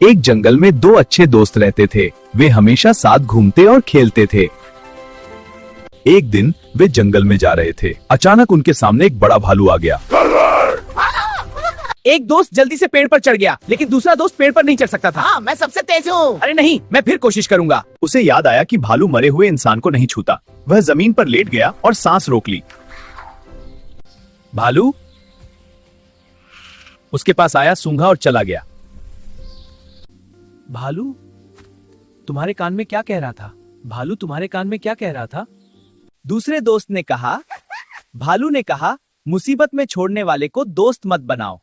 एक जंगल में दो अच्छे दोस्त रहते थे। वे हमेशा साथ घूमते और खेलते थे। एक दिन वे जंगल में जा रहे थे। अचानक उनके सामने एक बड़ा भालू आ गया। एक दोस्त जल्दी से पेड़ पर चढ़ गया, लेकिन दूसरा दोस्त पेड़ पर नहीं चढ़ सकता था। हाँ, मैं सबसे तेज हूँ। अरे नहीं, मैं फिर कोशिश करूंगा। उसे याद आया कि भालू मरे हुए इंसान को नहीं छूता। वह जमीन पर लेट गया और सांस रोक ली। भालू उसके पास आया, सूंघा और चला गया। भालू तुम्हारे कान में क्या कह रहा था? भालू तुम्हारे कान में क्या कह रहा था? दूसरे दोस्त ने कहा, भालू ने कहा, मुसीबत में छोड़ने वाले को दोस्त मत बनाओ।